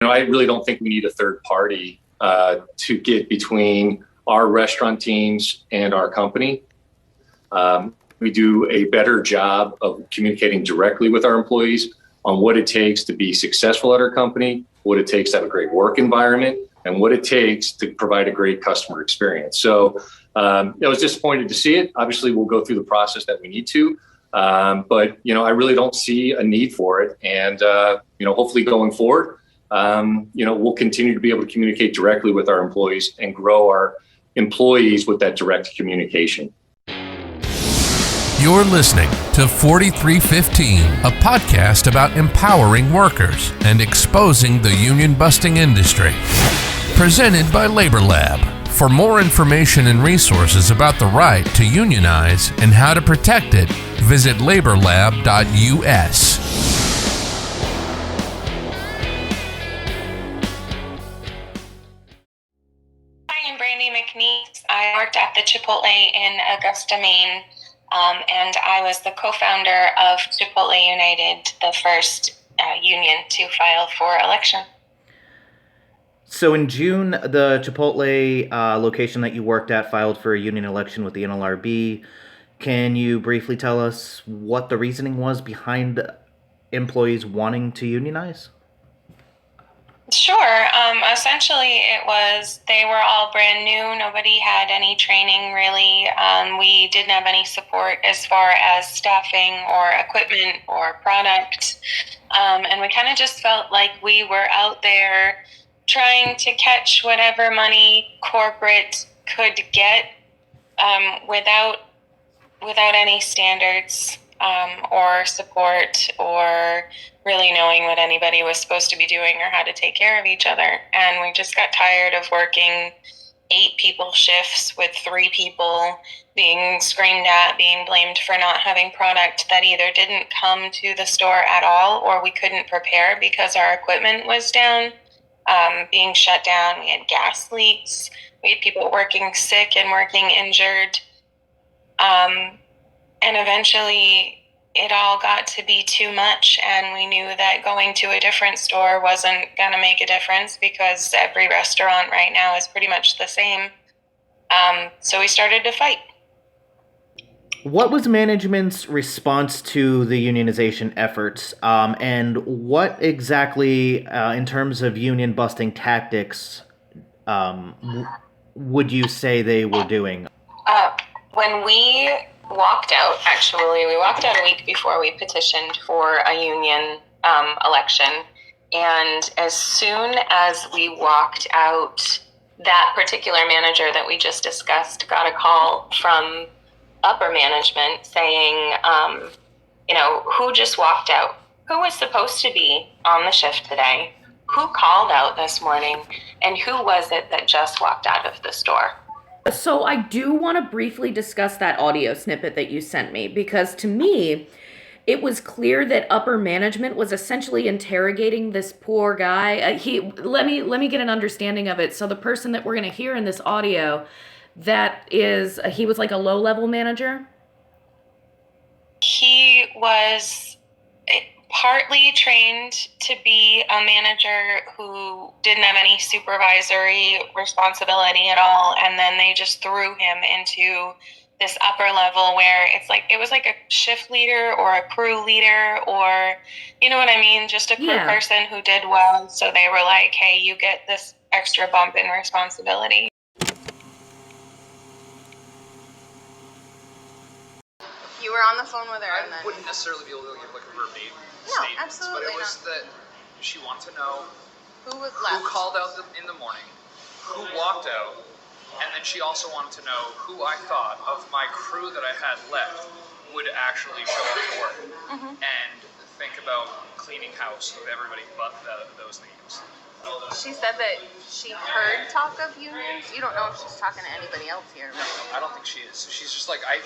I really don't think we need a third party to get between our restaurant teams and our company. We do a better job of communicating directly with our employees on what it takes to be successful at our company, what it takes to have a great work environment, and what it takes to provide a great customer experience. So I was disappointed to see it. Obviously, we'll go through the process that we need to, but I really don't see a need for it. And hopefully going forward, we'll continue to be able to communicate directly with our employees and grow our employees with that direct communication. You're listening to 4315, a podcast about empowering workers and exposing the union-busting industry. Presented by Labor Lab. For more information and resources about the right to unionize and how to protect it, visit laborlab.us. Hi, I'm Brandi Mcnease. I worked at the Chipotle in Augusta, Maine. And I was the co-founder of Chipotle United, the first union to file for election. So in June, the Chipotle location that you worked at filed for a union election with the NLRB. Can you briefly tell us what the reasoning was behind employees wanting to unionize? Sure. Essentially, they were all brand new. Nobody had any training, really. We didn't have any support as far as staffing or equipment or product. And we kind of just felt like we were out there trying to catch whatever money corporate could get without any standards or support or really knowing what anybody was supposed to be doing or how to take care of each other. And we just got tired of working 8-people shifts with 3 people, being screamed at, being blamed for not having product that either didn't come to the store at all or we couldn't prepare because our equipment was down, being shut down. We had gas leaks. We had people working sick and working injured. And eventually it all got to be too much, and we knew that going to a different store wasn't going to make a difference because every restaurant right now is pretty much the same. So we started to fight. What was management's response to the unionization efforts, and what exactly, in terms of union-busting tactics, would you say they were doing? When we walked out, we walked out a week before we petitioned for a union election. And as soon as we walked out, that particular manager that we just discussed got a call from upper management saying, who just walked out? Who was supposed to be on the shift today? Who called out this morning? And who was it that just walked out of the store? So I do want to briefly discuss that audio snippet that you sent me, because to me, it was clear that upper management was essentially interrogating this poor guy. Let me get an understanding of it. So the person that we're going to hear in this audio, he was like a low-level manager? He was partly trained to be a manager who didn't have any supervisory responsibility at all, and then they just threw him into this upper level where it was like a shift leader or a crew leader, or you know what I mean, just a crew person who did well, so they were like, hey, you get this extra bump in responsibility. You were on the phone with her. I wouldn't necessarily be able to give like a verbatim statement, absolutely but it was not. that she wanted to know who called out in the morning, who walked out, and then she also wanted to know who I thought of my crew that I had left would actually show up to work and think about cleaning house with everybody but those names. She said that she heard talk of unions. You don't know if she's talking to anybody else here. No, I don't think she is. She's just like, I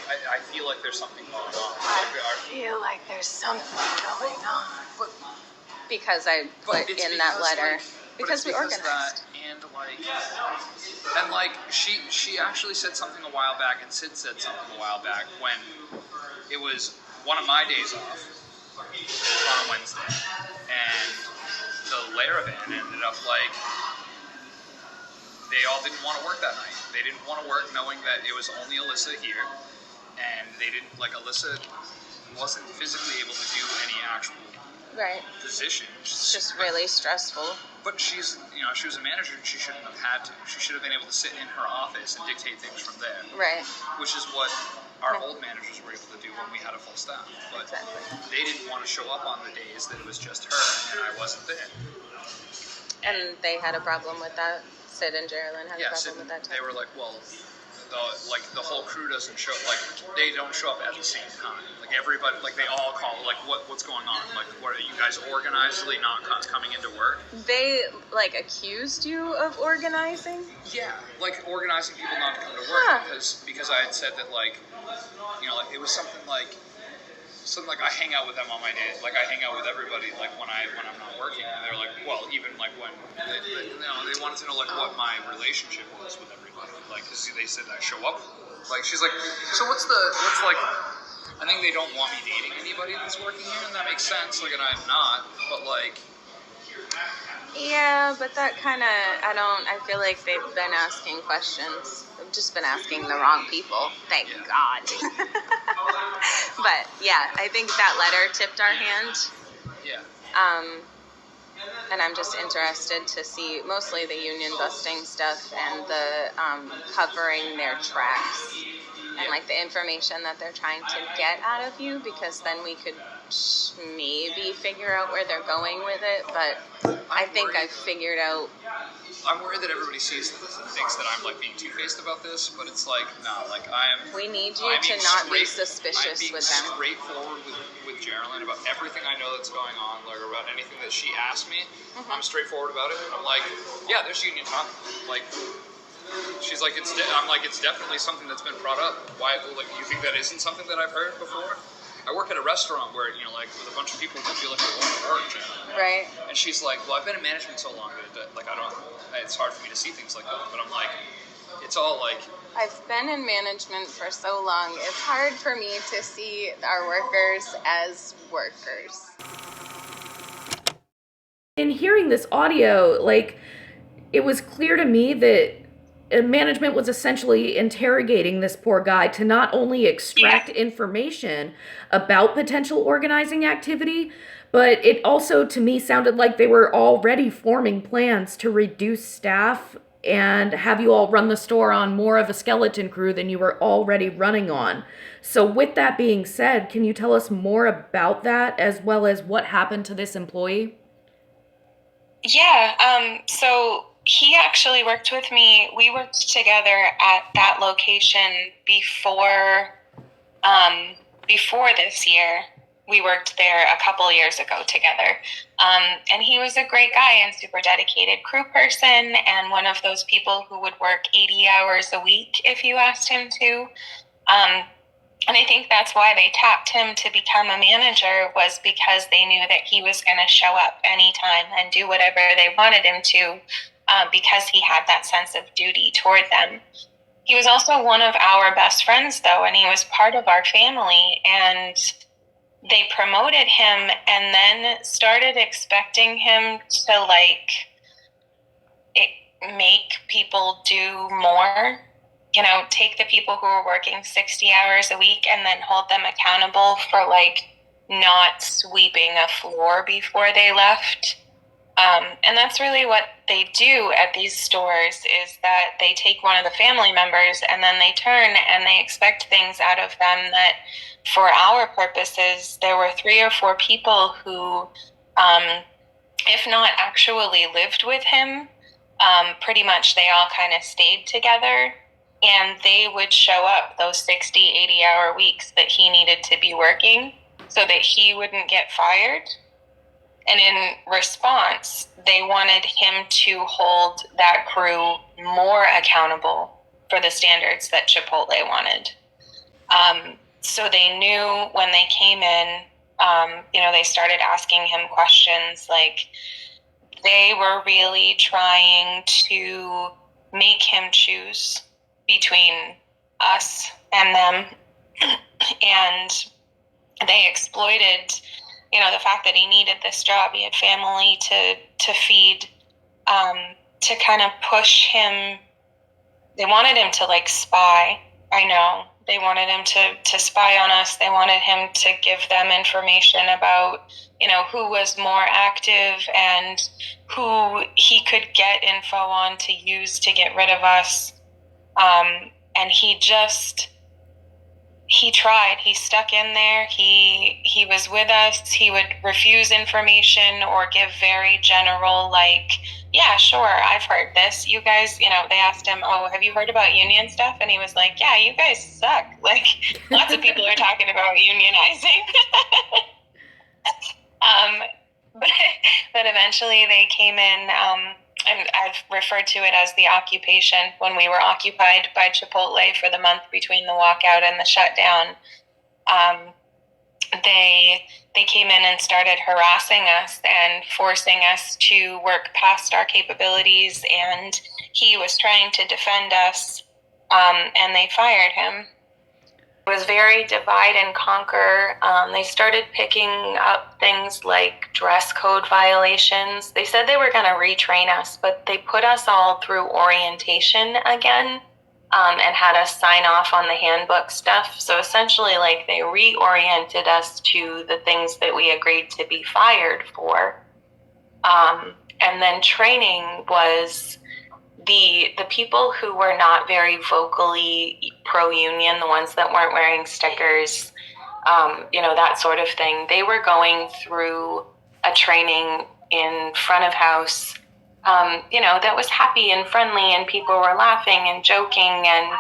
feel like there's something going on. I feel like there's something going on. Because I put in that letter. Because we organized. That, and she actually said something a while back, and Sid said something a while back when it was one of my days off on a Wednesday, and the Laravan ended up like, they all didn't want to work that night. They didn't want to work knowing that it was only Alyssa here, and they didn't, like, Alyssa wasn't physically able to do any actual position. It's just really stressful. But she's, you know, she was a manager and she shouldn't have had to. She should have been able to sit in her office and dictate things from there. Right. Which is what our old managers were able to do when we had a full staff. But they didn't want to show up on the days that it was just her and I wasn't there. And they had a problem with that. Sid and Geraldine had a problem with that too. They were like, well, the whole crew doesn't show, like, they don't show up at the same time. Like, everybody, like, they all call, like, what's going on? Like, what, are you guys organizedly not coming into work? They, like, accused you of organizing? Yeah, like, organizing people not to come to work because I had said that, like, you know, like, it was something like I hang out with them on my day, like I hang out with everybody, like when I'm not working, and they're like, well, even like when they wanted to know like what my relationship was with everybody, like because they said I show up, like she's like, so what's like, I think they don't want me dating anybody that's working here, and that makes sense, like, and I'm not, but like. Yeah, but that kind of, I feel like they've been asking questions. They've just been asking the wrong people. Thank God. But, yeah, I think that letter tipped our hand. Yeah. And I'm just interested to see mostly the union busting stuff and the covering their tracks. And, like, the information that they're trying to get out of you, because then we could maybe figure out where they're going with it, but I think I've figured out. I'm worried that everybody sees this and thinks that I'm like being two-faced about this, but it's like, no, like we need you to not be suspicious with them. I'm being straightforward with Geraldine about everything I know that's going on, like about anything that she asked me. I'm straightforward about it. I'm like, yeah, there's union talk. Like, she's like, I'm like, it's definitely something that's been brought up. Why? Like, you think that isn't something that I've heard before? I work at a restaurant where, you know, like, with a bunch of people who feel like they want to work, right? And she's like, well, I've been in management so long that like, it's hard for me to see things like that. But I'm like, it's all like... I've been in management for so long, it's hard for me to see our workers as workers. In hearing this audio, like, it was clear to me that management was essentially interrogating this poor guy to not only extract information about potential organizing activity, but it also, to me, sounded like they were already forming plans to reduce staff and have you all run the store on more of a skeleton crew than you were already running on. So with that being said, can you tell us more about that, as well as what happened to this employee? Yeah, so he actually worked with me. We worked together at that location before this year. We worked there a couple years ago together. And he was a great guy and super dedicated crew person, and one of those people who would work 80 hours a week if you asked him to. And I think that's why they tapped him to become a manager, was because they knew that he was going to show up anytime and do whatever they wanted him to, because he had that sense of duty toward them. He was also one of our best friends, though, and he was part of our family, and they promoted him and then started expecting him to, like, make people do more. You know, take the people who were working 60 hours a week and then hold them accountable for, like, not sweeping a floor before they left. And that's really what they do at these stores, is that they take one of the family members and then they turn and they expect things out of them that, for our purposes, there were 3 or 4 people who, if not actually lived with him, pretty much they all kind of stayed together. And they would show up those 60, 80-hour weeks that he needed to be working so that he wouldn't get fired. And in response, they wanted him to hold that crew more accountable for the standards that Chipotle wanted. So they knew when they came in, they started asking him questions. Like, they were really trying to make him choose between us and them, and they exploited the fact that he needed this job, he had family to feed, to kind of push him. They wanted him to like spy. I know they wanted him to spy on us. They wanted him to give them information about, who was more active and who he could get info on to use to get rid of us. And he tried. He stuck in there. He was with us. He would refuse information or give very general, like, yeah, sure, I've heard this. You guys, they asked him, oh, have you heard about union stuff? And he was like, yeah, you guys suck. Like, lots of people are talking about unionizing. But eventually they came in, and I've referred to it as the occupation, when we were occupied by Chipotle for the month between the walkout and the shutdown. They came in and started harassing us and forcing us to work past our capabilities, and he was trying to defend us, and they fired him. It was very divide and conquer. They started picking up things like dress code violations. They said they were going to retrain us, but they put us all through orientation again, and had us sign off on the handbook stuff. So essentially, like, they reoriented us to the things that we agreed to be fired for. And then training was the people who were not very vocally pro-union, the ones that weren't wearing stickers, that sort of thing. They were going through a training in front of house, that was happy and friendly, and people were laughing and joking, and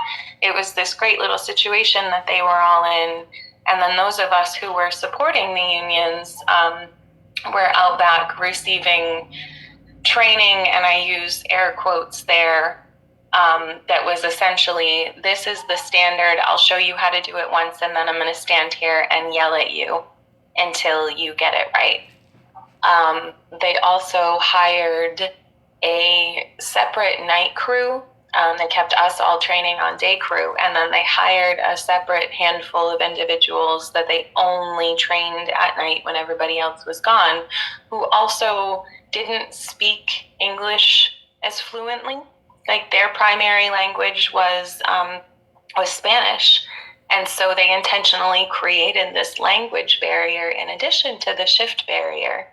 it was this great little situation that they were all in. And then those of us who were supporting the unions were out back receiving training, and I use air quotes there, that was essentially, this is the standard, I'll show you how to do it once, and then I'm going to stand here and yell at you until you get it right. They also hired a separate night crew. They kept us all training on day crew, and then they hired a separate handful of individuals that they only trained at night when everybody else was gone, who also didn't speak English as fluently. Like, their primary language was Spanish. And so they intentionally created this language barrier in addition to the shift barrier,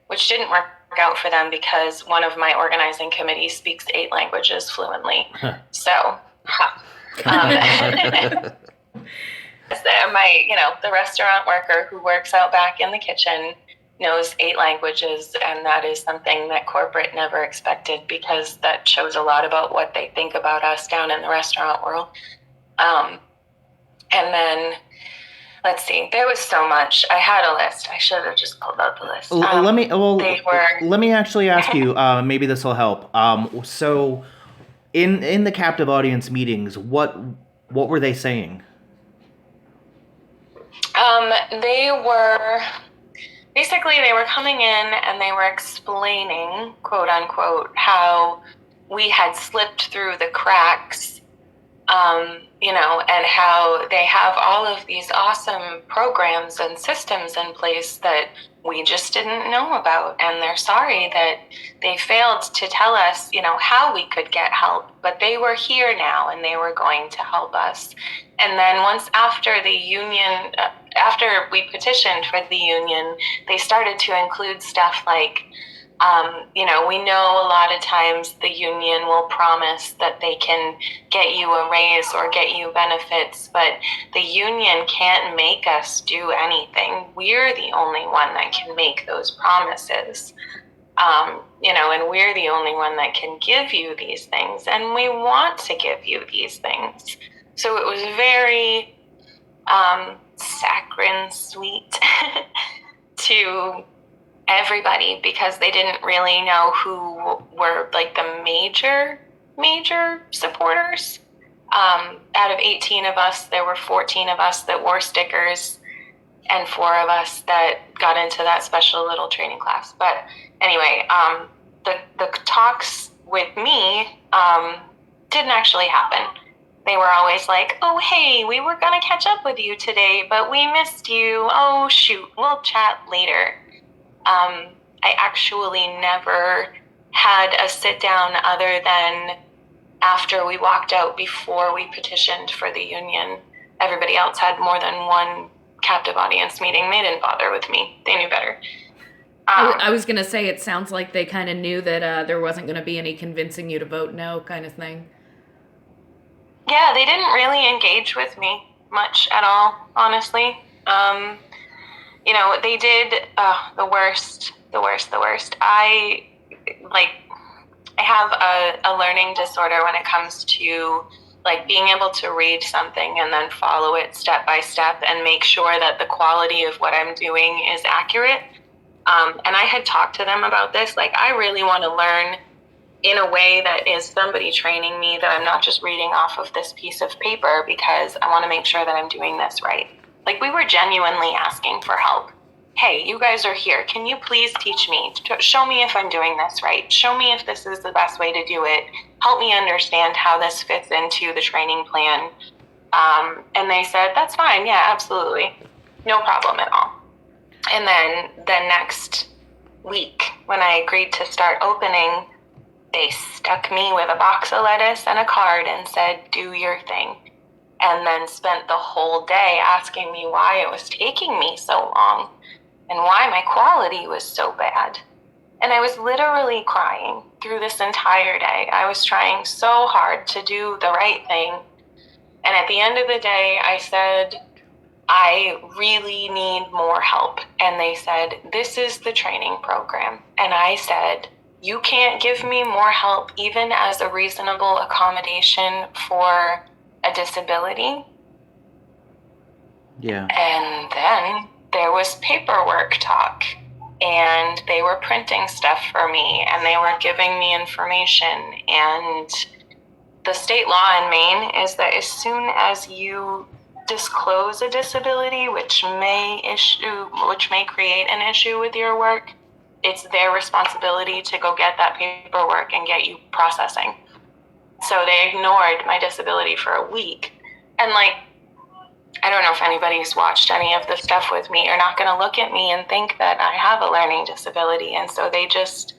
which didn't work out for them because one of my organizing committees speaks 8 languages fluently. So, the restaurant worker who works out back in the kitchen knows 8 languages, and that is something that corporate never expected, because that shows a lot about what they think about us down in the restaurant world. And then, let's see, there was so much. I had a list. I should have just pulled out the list. Let me actually ask you, maybe this will help. So in the captive audience meetings, what were they saying? They were coming in and they were explaining, quote unquote, how we had slipped through the cracks, and how they have all of these awesome programs and systems in place that we just didn't know about. And they're sorry that they failed to tell us, how we could get help, but they were here now and they were going to help us. And then once after the union, after we petitioned for the union, they started to include stuff like, we know a lot of times the union will promise that they can get you a raise or get you benefits, but the union can't make us do anything. We're the only one that can make those promises, and we're the only one that can give you these things, and we want to give you these things. So it was very saccharine sweet to everybody, because they didn't really know who were like the major supporters. Out of 18 of us, there were 14 of us that wore stickers and 4 of us that got into that special little training class. But anyway, the talks with me didn't actually happen. they were always like, oh, hey, we were going to catch up with you today, but we missed you. Oh, shoot, we'll chat later. I actually never had a sit down other than after we walked out before we petitioned for the union. Everybody else had more than one captive audience meeting. They didn't bother with me. They knew better. I was going to say, it sounds like they kind of knew that there wasn't going to be any convincing you to vote no kind of thing. Yeah, they didn't really engage with me much at all, honestly. They did the worst. I have a learning disorder when it comes to like being able to read something and then follow it step by step and make sure that the quality of what I'm doing is accurate. And I had talked to them about this. Like, I really want to learn in a way that is somebody training me, that I'm not just reading off of this piece of paper, because I want to make sure that I'm doing this right. Like, we were genuinely asking for help. Hey, you guys are here. Can you please teach me? Show me if I'm doing this right. Show me if this is the best way to do it. Help me understand how this fits into the training plan. And they said, that's fine. Yeah, absolutely. No problem at all. And then the next week, when I agreed to start opening, they stuck me with a box of lettuce and a card and said, do your thing. And then spent the whole day asking me why it was taking me so long and why my quality was so bad. And I was literally crying through this entire day. I was trying so hard to do the right thing. And at the end of the day, I said, I really need more help. And they said, this is the training program. And I said, you can't give me more help even as a reasonable accommodation for a disability? Yeah. And then there was paperwork talk, and they were printing stuff for me, and they were giving me information. And the state law in Maine is that as soon as you disclose a disability, which may create an issue with your work, it's their responsibility to go get that paperwork and get you processing. So they ignored my disability for a week. And I don't know if anybody's watched any of the stuff with me. You're not going to look at me and think that I have a learning disability. And so they just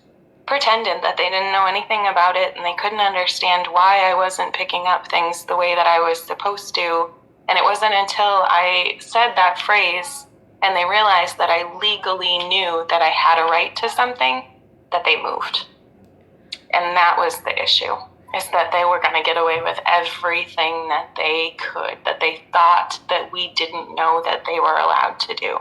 pretended that they didn't know anything about it, and they couldn't understand why I wasn't picking up things the way that I was supposed to. And it wasn't until I said that phrase and they realized that I legally knew that I had a right to something that they moved. And that was the issue, is that they were going to get away with everything that they could, that they thought that we didn't know that they were allowed to do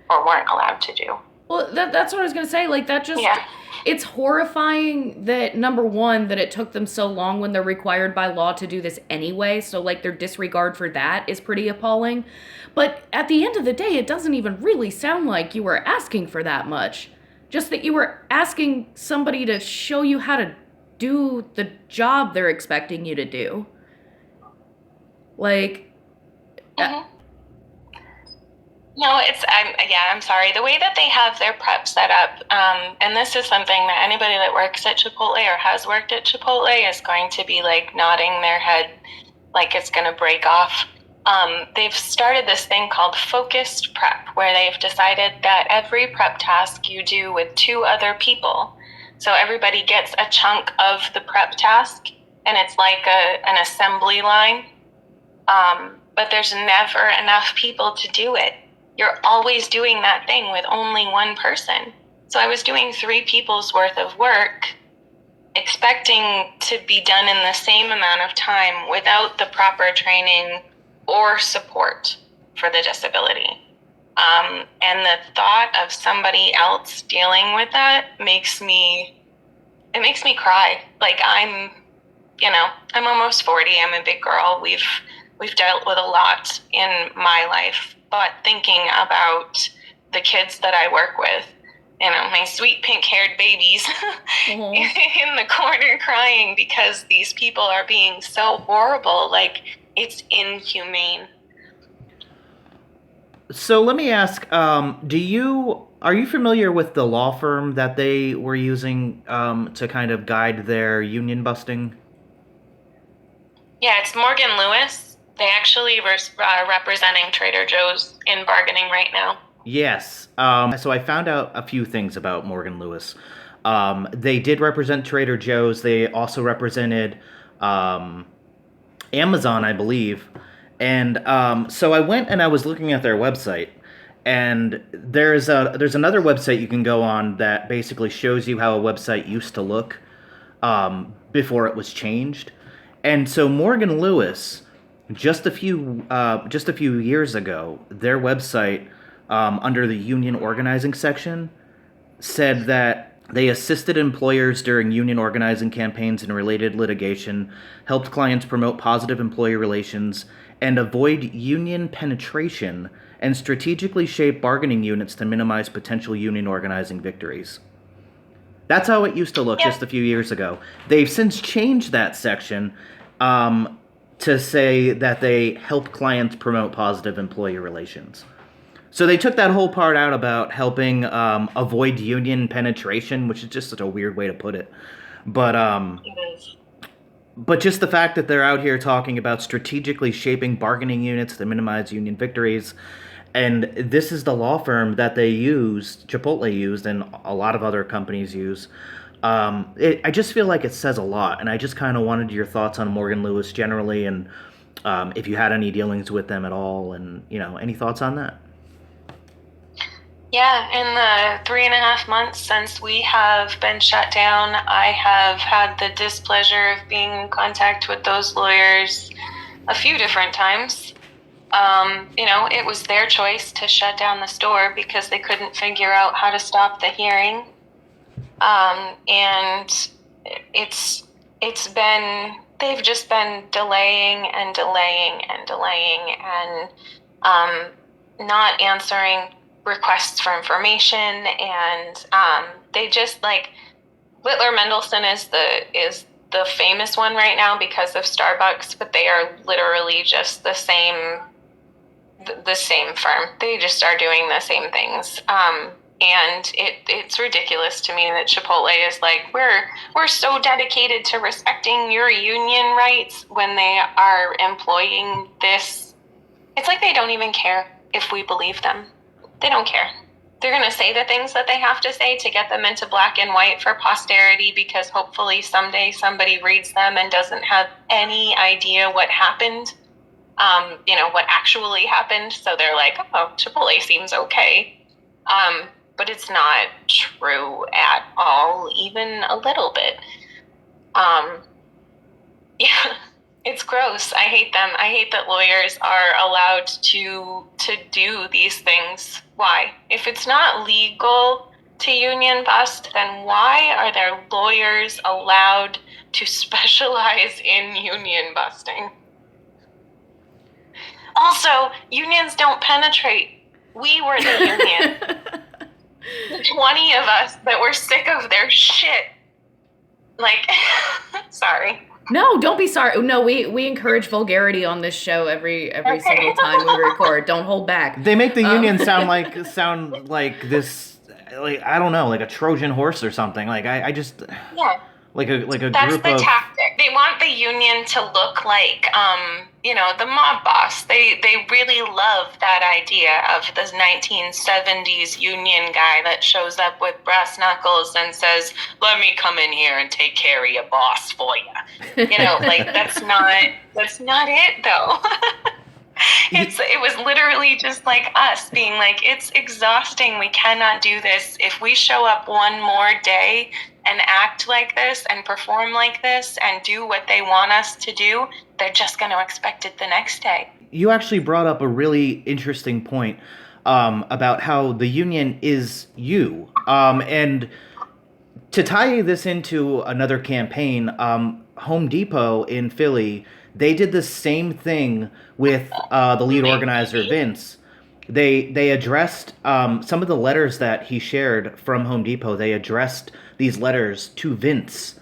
or weren't allowed to do. Well, that's what I was going to say. Like, that just... Yeah. It's horrifying that, number one, that it took them so long when they're required by law to do this anyway. So, their disregard for that is pretty appalling. But at the end of the day, it doesn't even really sound like you were asking for that much. Just that you were asking somebody to show you how to do the job they're expecting you to do. Mm-hmm. No, I'm sorry. The way that they have their prep set up, and this is something that anybody that works at Chipotle or has worked at Chipotle is going to be nodding their head like it's going to break off. They've started this thing called focused prep, where they've decided that every prep task you do with 2 other people. So everybody gets a chunk of the prep task, and it's like an assembly line. But there's never enough people to do it. You're always doing that thing with only one person. So I was doing 3 people's worth of work, expecting to be done in the same amount of time without the proper training or support for the disability. And the thought of somebody else dealing with that makes me cry. I'm almost 40. I'm a big girl. We've dealt with a lot in my life. But thinking about the kids that I work with, my sweet pink-haired babies mm-hmm. in the corner crying because these people are being so horrible, it's inhumane. So let me ask, are you familiar with the law firm that they were using to kind of guide their union busting? Yeah, it's Morgan Lewis. They actually were representing Trader Joe's in bargaining right now. Yes. So I found out a few things about Morgan Lewis. They did represent Trader Joe's. They also represented Amazon, I believe. And so I went and I was looking at their website, and there's another website you can go on that basically shows you how a website used to look before it was changed. And so Morgan Lewis, just a few years ago, their website under the union organizing section said that they assisted employers during union organizing campaigns and related litigation, helped clients promote positive employee relations, and avoid union penetration, and strategically shape bargaining units to minimize potential union organizing victories. That's how it used to look just a few years ago. They've since changed that section to say that they help clients promote positive employee relations. So they took that whole part out about helping avoid union penetration, which is just such a weird way to put it. But just the fact that they're out here talking about strategically shaping bargaining units to minimize union victories, and this is the law firm that they used, Chipotle used, and a lot of other companies use. I just feel like it says a lot, and I just kind of wanted your thoughts on Morgan Lewis generally, and if you had any dealings with them at all, and any thoughts on that. Yeah, in the 3.5 months since we have been shut down, I have had the displeasure of being in contact with those lawyers a few different times. It was their choice to shut down the store because they couldn't figure out how to stop the hearing. And they've just been delaying and delaying and delaying and not answering requests for information, and they just Littler Mendelsohn is the famous one right now because of Starbucks, but they are literally just the same firm. They just are doing the same things. And it's ridiculous to me that Chipotle is we're so dedicated to respecting your union rights when they are employing this. It's like they don't even care if we believe them. They don't care. They're going to say the things that they have to say to get them into black and white for posterity, because hopefully someday somebody reads them and doesn't have any idea what happened, what actually happened. So they're like, oh, Chipotle seems okay. But it's not true at all, even a little bit. Yeah. It's gross. I hate them. I hate that lawyers are allowed to do these things. Why? If it's not legal to union bust, then why are there lawyers allowed to specialize in union busting? Also, unions don't penetrate. We were the union. The 20 of us that were sick of their shit. Sorry. No, don't be sorry. No, we encourage vulgarity on this show every single time we record. Don't hold back. They make the union sound like this, I don't know, like a Trojan horse or something. I just like a That's group the of tactic. They want the union to look like the mob boss. They really love that idea of the 1970s union guy that shows up with brass knuckles and says, "Let me come in here and take care of your boss for you." That's not it though. It was literally just like us being like, it's exhausting. We cannot do this. If we show up one more day and act like this and perform like this and do what they want us to do, they're just going to expect it the next day. You actually brought up a really interesting point about how the union is you. And to tie this into another campaign, Home Depot in Philly, they did the same thing with the lead organizer, Vince. They addressed some of the letters that he shared from Home Depot. They addressed these letters to Vince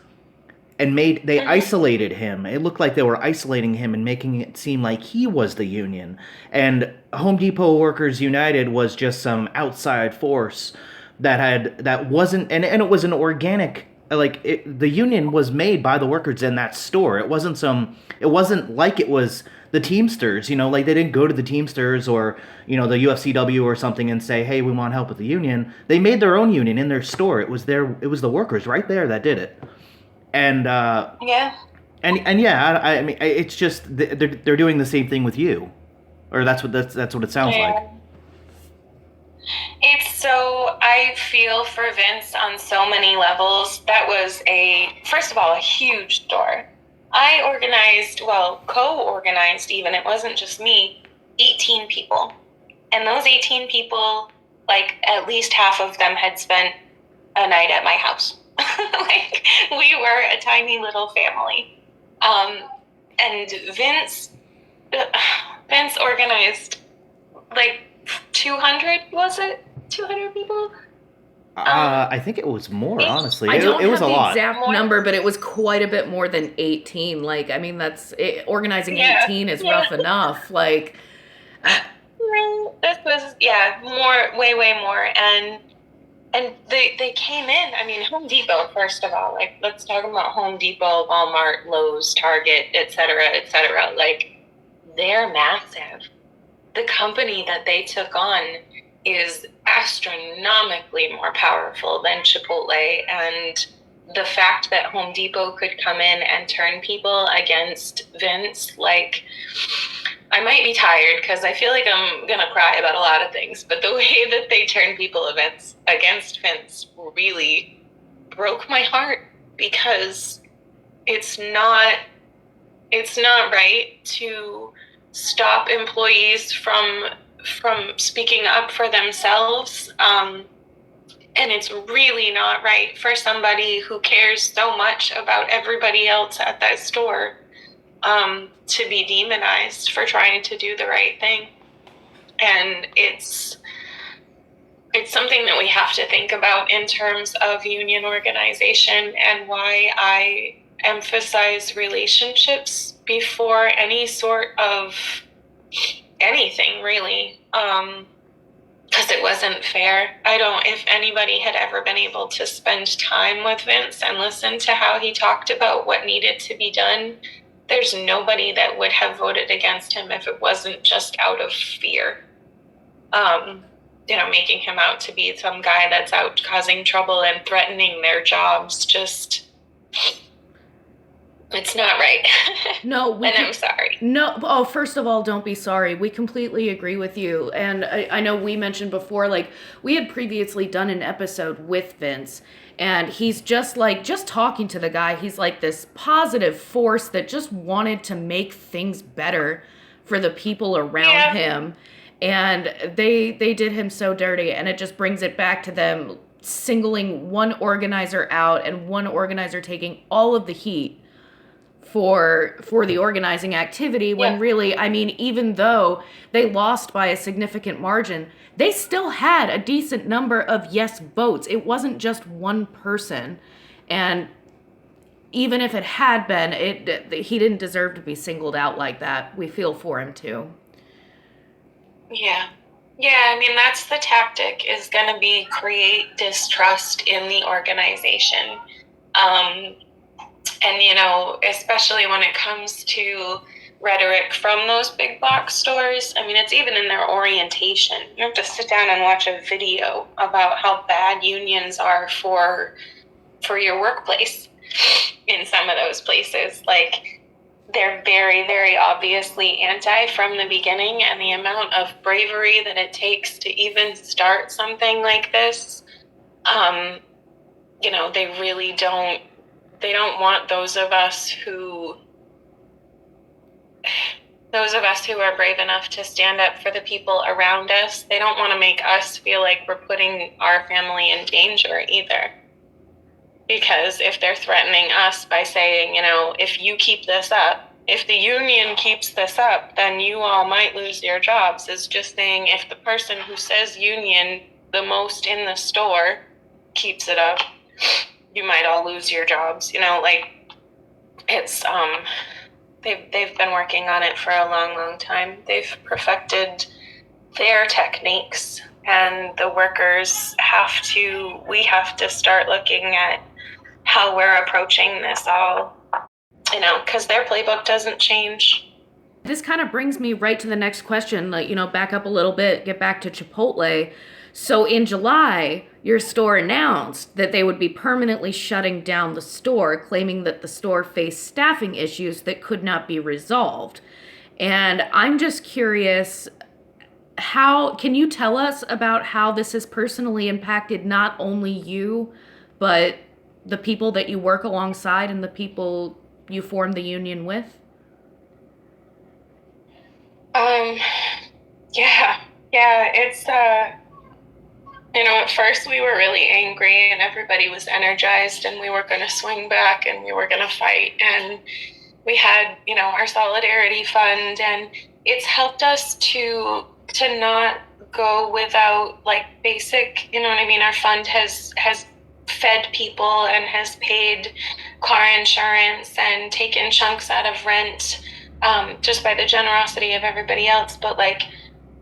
and they isolated him. It looked like they were isolating him and making it seem like he was the union. And Home Depot Workers United was just some outside force that wasn't, and it was an organic the union was made by the workers in that store. It wasn't like it was the Teamsters, like they didn't go to the Teamsters or, the UFCW or something and say, hey, we want help with the union. They made their own union in their store. It was the workers right there that did it. And, Yeah. And yeah, I mean, it's just, they're doing the same thing with you. Or that's what it sounds like. I feel for Vince on so many levels. That was first of all, a huge store. I co-organized even, it wasn't just me, 18 people. And those 18 people, like at least half of them had spent a night at my house. Like we were a tiny little family. And Vince organized like 200, was it? 200 people? I think it was more, honestly. I don't it was have a the lot. exact number, but it was quite a bit more than 18. Like, I mean, organizing 18 is rough enough. Like, this was more, way more, and they came in. I mean, Home Depot, first of all. Like, let's talk about Home Depot, Walmart, Lowe's, Target, etc., etc. Like, they're massive. The company that they took on is astronomically more powerful than Chipotle, and the fact that Home Depot could come in and turn people against Vince, like, I might be tired because I feel like I'm gonna cry about a lot of things, but the way that they turned people against Vince really broke my heart, because it's not right to stop employees from speaking up for themselves, and it's really not right for somebody who cares so much about everybody else at that store to be demonized for trying to do the right thing. And it's something that we have to think about in terms of union organization, and why I emphasize relationships before any sort of anything, really, because it wasn't fair. If anybody had ever been able to spend time with Vince and listen to how he talked about what needed to be done, there's nobody that would have voted against him if it wasn't just out of fear. Making him out to be some guy that's out causing trouble and threatening their jobs, just, it's not right. No, I'm sorry. No, oh, first of all, don't be sorry. We completely agree with you. And I know we mentioned before, like, we had previously done an episode with Vince, and he's just talking to the guy, he's like this positive force that just wanted to make things better for the people around him. And they did him so dirty, and it just brings it back to them singling one organizer out and one organizer taking all of the heat for the organizing activity, when really, I mean, even though they lost by a significant margin, they still had a decent number of yes votes. It wasn't just one person. And even if it had been, he didn't deserve to be singled out like that. We feel for him too. Yeah, I mean, that's the tactic, is going to be create distrust in the organization. And, especially when it comes to rhetoric from those big box stores, I mean, it's even in their orientation. You have to sit down and watch a video about how bad unions are for your workplace in some of those places. Like, they're very, very obviously anti from the beginning, and the amount of bravery that it takes to even start something like this, they really don't want those of us who are brave enough to stand up for the people around us. They don't want to make us feel like we're putting our family in danger either. Because if they're threatening us by saying, if you keep this up, if the union keeps this up, then you all might lose your jobs, is just saying, if the person who says union the most in the store keeps it up, you might all lose your jobs. It's they've been working on it for a long, long time. They've perfected their techniques, and the workers we have to start looking at how we're approaching this all, because their playbook doesn't change. This kind of brings me right to the next question, back up a little bit, get back to Chipotle. So in July, your store announced that they would be permanently shutting down the store, claiming that the store faced staffing issues that could not be resolved. And I'm just curious, can you tell us about how this has personally impacted not only you, but the people that you work alongside and the people you form the union with? Yeah, it's, at first we were really angry and everybody was energized and we were going to swing back and we were going to fight. And we had, our solidarity fund, and it's helped us to not go without like basic, our fund has fed people and has paid car insurance and taken chunks out of rent, just by the generosity of everybody else. But like,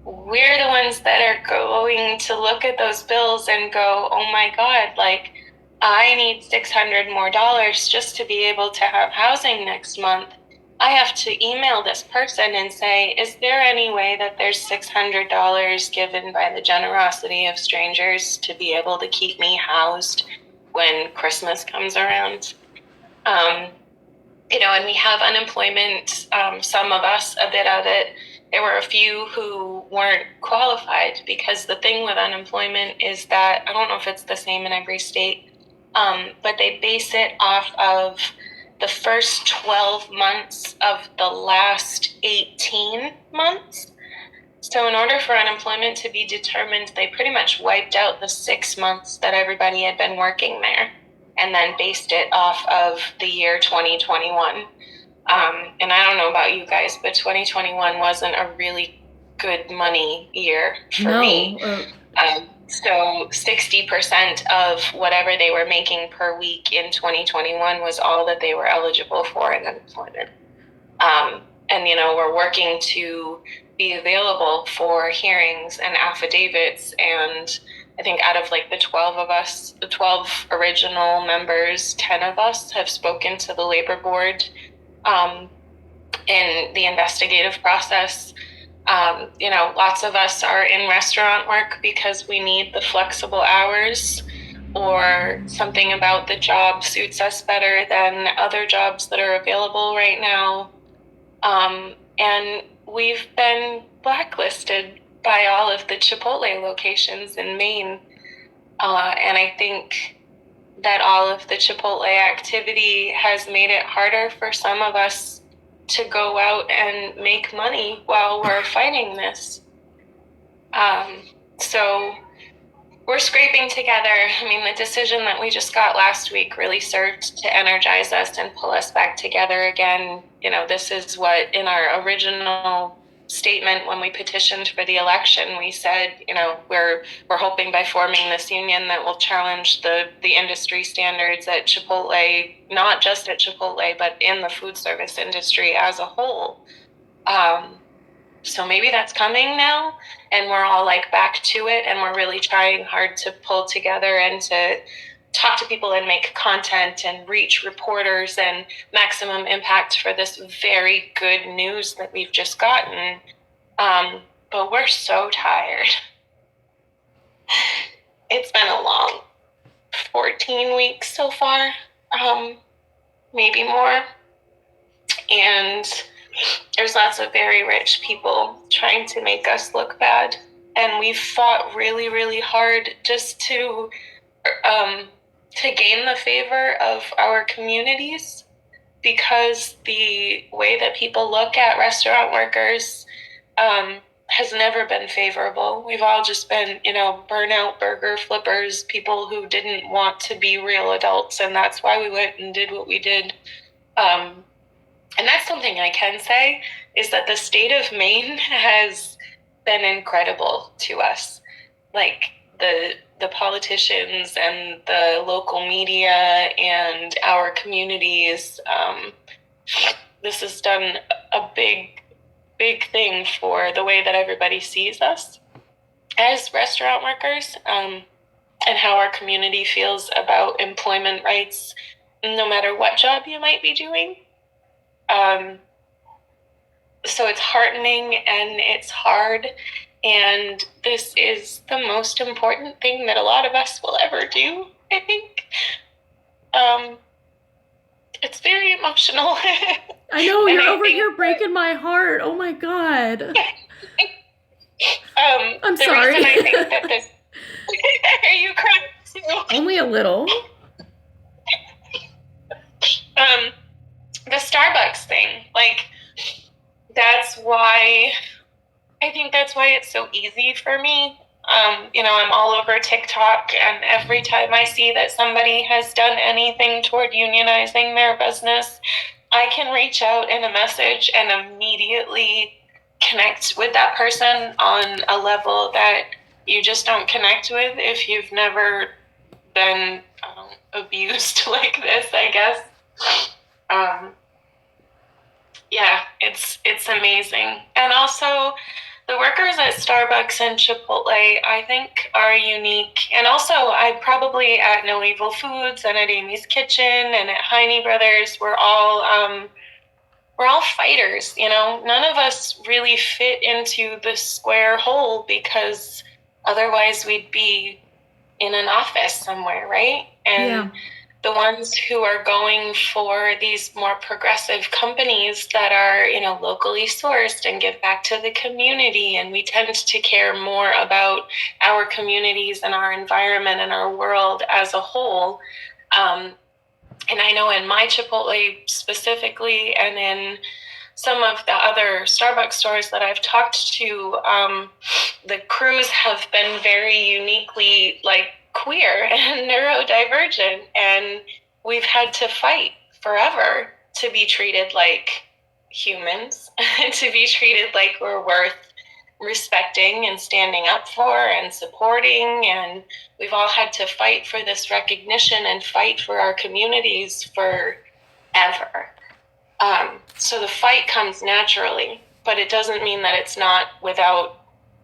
we're the ones that are going to look at those bills and go, oh my God, like I need $600 more just to be able to have housing next month. I have to email this person and say, is there any way that there's $600 given by the generosity of strangers to be able to keep me housed when Christmas comes around? And we have unemployment, some of us, a bit of it. There were a few who weren't qualified, because the thing with unemployment is that, I don't know if it's the same in every state, but they base it off of the first 12 months of the last 18 months. So in order for unemployment to be determined, they pretty much wiped out the 6 months that everybody had been working there and then based it off of the year 2021. And I don't know about you guys, but 2021 wasn't a really good money year for me. So 60% of whatever they were making per week in 2021 was all that they were eligible for in unemployment. And, we're working to be available for hearings and affidavits. And I think out of like the 12 of us, the 12 original members, 10 of us have spoken to the labor board in the investigative process. Lots of us are in restaurant work because we need the flexible hours, or something about the job suits us better than other jobs that are available right now. And we've been blacklisted by all of the Chipotle locations in Maine. And I think that all of the Chipotle activity has made it harder for some of us to go out and make money while we're fighting this. So we're scraping together. I mean, the decision that we just got last week really served to energize us and pull us back together again. This is what, in our original statement when we petitioned for the election, we said, we're hoping by forming this union that will challenge the industry standards at Chipotle, not just at Chipotle, but in the food service industry as a whole. So maybe that's coming now, and we're all like back to it, and we're really trying hard to pull together and to talk to people and make content and reach reporters and maximum impact for this very good news that we've just gotten. But we're so tired. It's been a long 14 weeks so far, maybe more. And there's lots of very rich people trying to make us look bad. And we've fought really, really hard just to gain the favor of our communities, because the way that people look at restaurant workers has never been favorable. We've all just been, burnout burger flippers, people who didn't want to be real adults. And that's why we went and did what we did. And that's something I can say, is that the state of Maine has been incredible to us. Like the politicians and the local media and our communities, this has done a big thing for the way that everybody sees us as restaurant workers. and how our community feels about employment rights, no matter what job you might be doing. So it's heartening and it's hard. And this is the most important thing that a lot of us will ever do, I think. It's very emotional. I know, you're over here breaking my heart. Oh my God. I'm sorry. Reason I think that this... Are you crying too? Only a little. The Starbucks thing, like, that's why it's so easy for me. I'm all over TikTok, and every time I see that somebody has done anything toward unionizing their business, I can reach out in a message and immediately connect with that person on a level that you just don't connect with if you've never been abused like this, I guess. Yeah, it's amazing. And also, the workers at Starbucks and Chipotle, I think, are unique. And also, I probably at No Evil Foods and at Amy's Kitchen and at Heine Brothers, we're all fighters. None of us really fit into the square hole, because otherwise we'd be in an office somewhere, right? And the ones who are going for these more progressive companies that are, locally sourced and give back to the community. And we tend to care more about our communities and our environment and our world as a whole. And I know in my Chipotle specifically, and in some of the other Starbucks stores that I've talked to, the crews have been very uniquely, queer and neurodivergent, and we've had to fight forever to be treated like humans, to be treated like we're worth respecting and standing up for and supporting. And we've all had to fight for this recognition and fight for our communities forever. So the fight comes naturally, but it doesn't mean that it's not without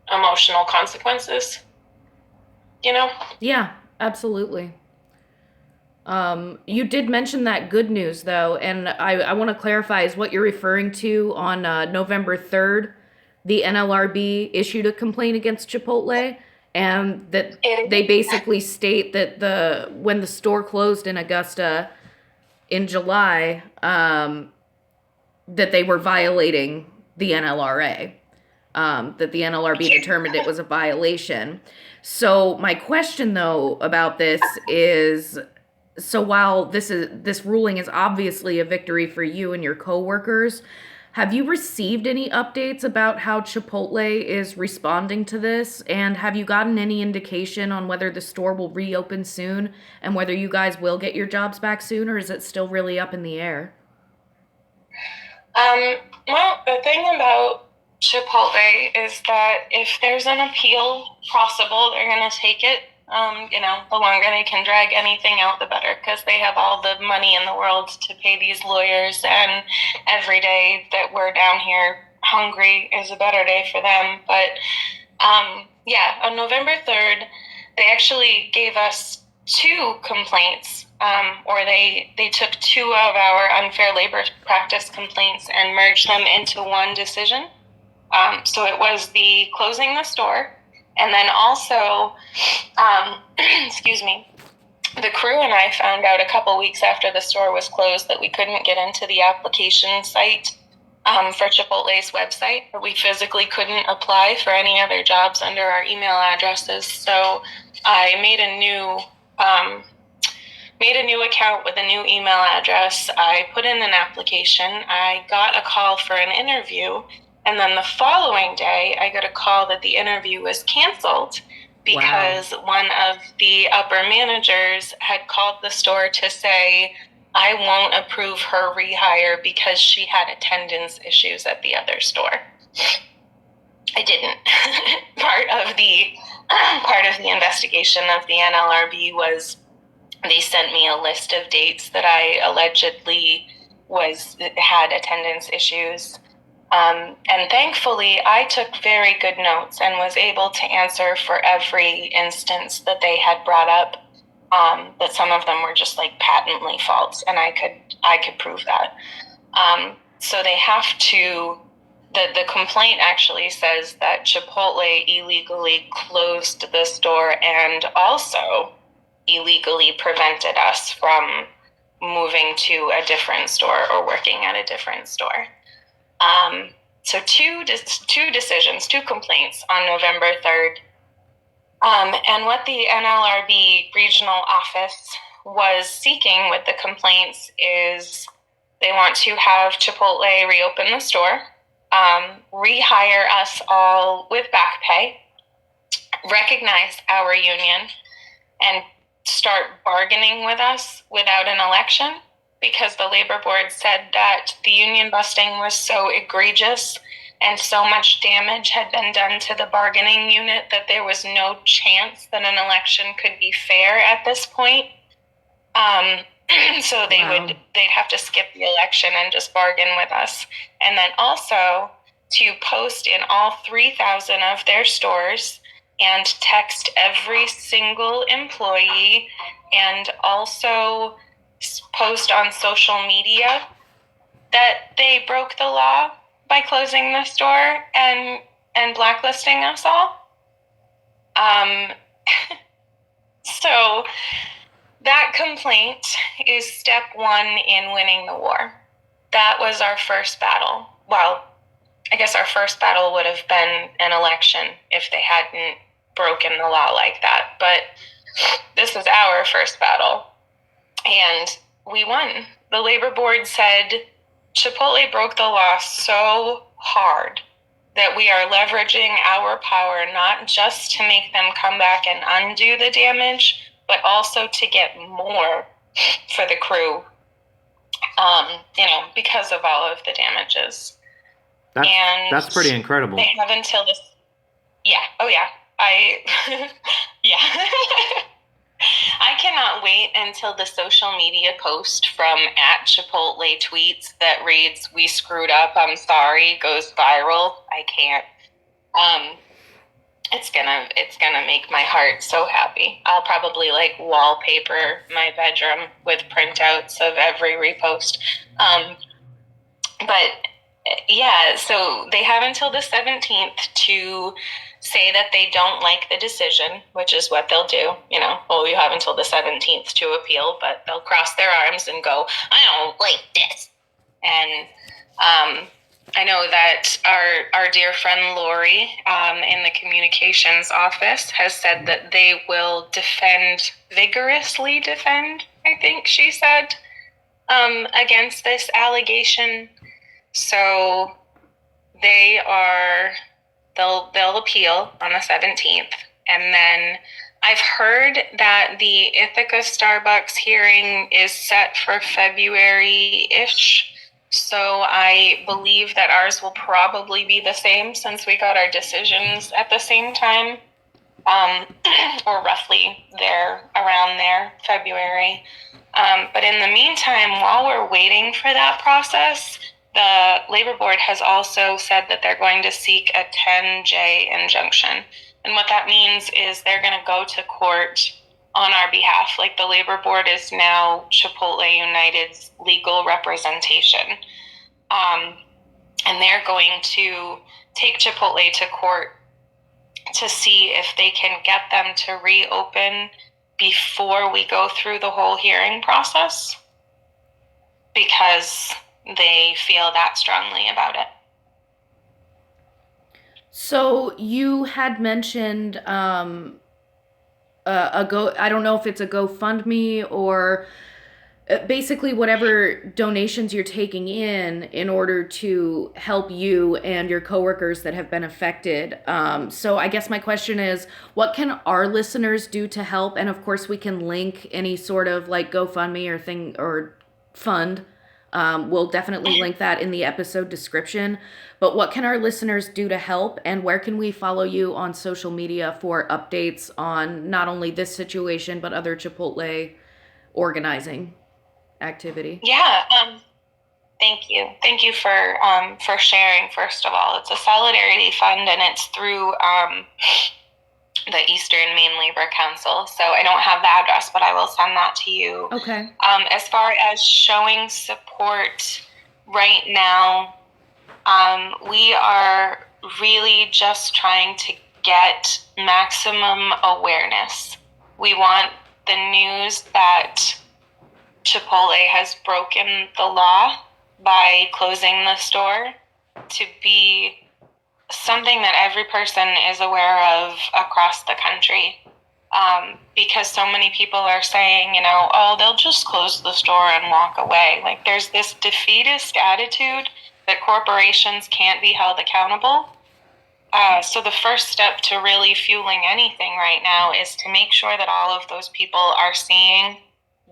emotional consequences. Yeah, absolutely. You did mention that good news, though, and I want to clarify, is what you're referring to on November 3rd, the NLRB issued a complaint against Chipotle, and that they basically state that when the store closed in Augusta in July, that they were violating the NLRA, that the NLRB determined it was a violation. So my question, though, about this is, so while this ruling is obviously a victory for you and your coworkers, have you received any updates about how Chipotle is responding to this? And have you gotten any indication on whether the store will reopen soon and whether you guys will get your jobs back soon, or is it still really up in the air? Well, the thing about Chipotle is that if there's an appeal possible, they're going to take it. The longer they can drag anything out, the better, because they have all the money in the world to pay these lawyers, and every day that we're down here hungry is a better day for them. But on November 3rd, they actually gave us 2 complaints, or they took 2 of our unfair labor practice complaints and merged them into one decision. So it was the closing the store, and then also, the crew and I found out a couple weeks after the store was closed that we couldn't get into the application site for Chipotle's website. We physically couldn't apply for any other jobs under our email addresses. So I made a new account with a new email address. I put in an application. I got a call for an interview. And then the following day, I got a call that the interview was canceled because one of the upper managers had called the store to say, I won't approve her rehire because she had attendance issues at the other store. I didn't. Part of the investigation of the NLRB was they sent me a list of dates that I allegedly had attendance issues. And thankfully, I took very good notes and was able to answer for every instance that they had brought up. That some of them were just like patently false, and I could prove that. So they have to. The complaint actually says that Chipotle illegally closed the store and also illegally prevented us from moving to a different store or working at a different store. So two decisions, two complaints on November 3rd. And what the NLRB regional office was seeking with the complaints is they want to have Chipotle reopen the store, rehire us all with back pay, recognize our union, and start bargaining with us without an election, because the labor board said that the union busting was so egregious and so much damage had been done to the bargaining unit that there was no chance that an election could be fair at this point. So they'd have to skip the election and just bargain with us. And then also to post in all 3,000 of their stores and text every single employee, and also post on social media that they broke the law by closing the store and blacklisting us all. So that complaint is step one in winning the war. That was our first battle. Well, I guess our first battle would have been an election if they hadn't broken the law like that. But this is our first battle, and we won. The labor board said Chipotle broke the law so hard that we are leveraging our power not just to make them come back and undo the damage, but also to get more for the crew, because of all of the damages. That's pretty incredible. They have until this. Yeah. Oh, yeah. Yeah. I cannot wait until the social media post from @Chipotle tweets that reads, "We screwed up, I'm sorry," goes viral. I can't. It's gonna make my heart so happy. I'll probably wallpaper my bedroom with printouts of every repost. But yeah, so they have until the 17th to say that they don't like the decision, which is what they'll do. You have until the 17th to appeal, but they'll cross their arms and go, "I don't like this." And I know that our dear friend Lori in the communications office has said that they will vigorously defend, I think she said, against this allegation. So they'll appeal on the 17th. And then I've heard that the Ithaca Starbucks hearing is set for February-ish. So I believe that ours will probably be the same, since we got our decisions at the same time, or roughly around there, February. But in the meantime, while we're waiting for that process, the labor board has also said that they're going to seek a 10J injunction. And what that means is they're going to go to court on our behalf. Like, the labor board is now Chipotle United's legal representation. And they're going to take Chipotle to court to see if they can get them to reopen before we go through the whole hearing process, because they feel that strongly about it. So you had mentioned I don't know if it's a GoFundMe or basically whatever donations you're taking in order to help you and your coworkers that have been affected. So I guess my question is, what can our listeners do to help? And of course we can link any sort of GoFundMe or thing or fund. We'll definitely link that in the episode description. But what can our listeners do to help, and where can we follow you on social media for updates on not only this situation, but other Chipotle organizing activity? Yeah. Thank you. Thank you for sharing, first of all. It's a solidarity fund, and it's through the Eastern Maine Labor Council. So I don't have the address, but I will send that to you. Okay. As far as showing support right now, we are really just trying to get maximum awareness. We want the news that Chipotle has broken the law by closing the store to be something that every person is aware of across the country. Because so many people are saying, oh, they'll just close the store and walk away. Like, there's this defeatist attitude that corporations can't be held accountable. So the first step to really fueling anything right now is to make sure that all of those people are seeing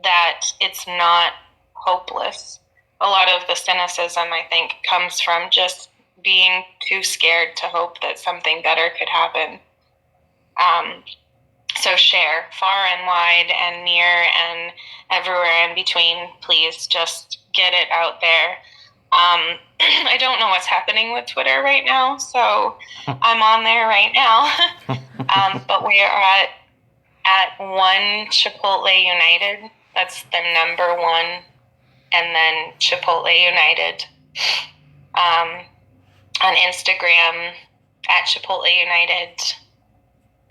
that it's not hopeless. A lot of the cynicism, I think, comes from just being too scared to hope that something better could happen. So share far and wide and near and everywhere in between. Please just get it out there. I don't know what's happening with Twitter right now, so I'm on there right now. But we are at one Chipotle United. That's the number one, and then Chipotle United. On Instagram at Chipotle United,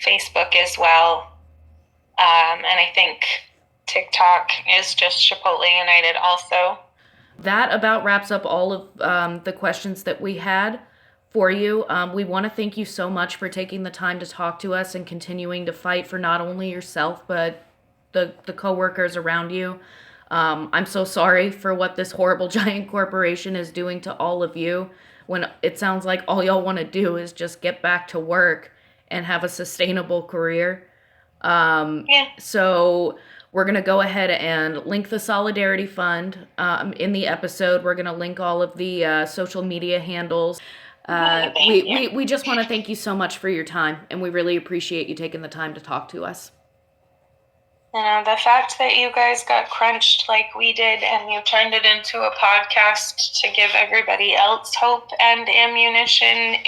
Facebook as well, and I think TikTok is just Chipotle United also. That about wraps up all of the questions that we had for you. We want to thank you so much for taking the time to talk to us and continuing to fight for not only yourself, but the coworkers around you. I'm so sorry for what this horrible giant corporation is doing to all of you, when it sounds like all y'all want to do is just get back to work and have a sustainable career. So we're going to go ahead and link the Solidarity Fund in the episode. We're going to link all of the social media handles. We just want to thank you so much for your time, and we really appreciate you taking the time to talk to us. The fact that you guys got crunched like we did and you turned it into a podcast to give everybody else hope and ammunition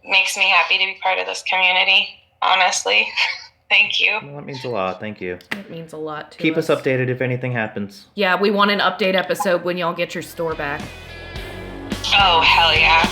makes me happy to be part of this community, honestly. Thank you. Well, that means a lot. Thank you. It means a lot to Keep us updated if anything happens. Yeah, we want an update episode when y'all get your store back. Oh, hell yeah.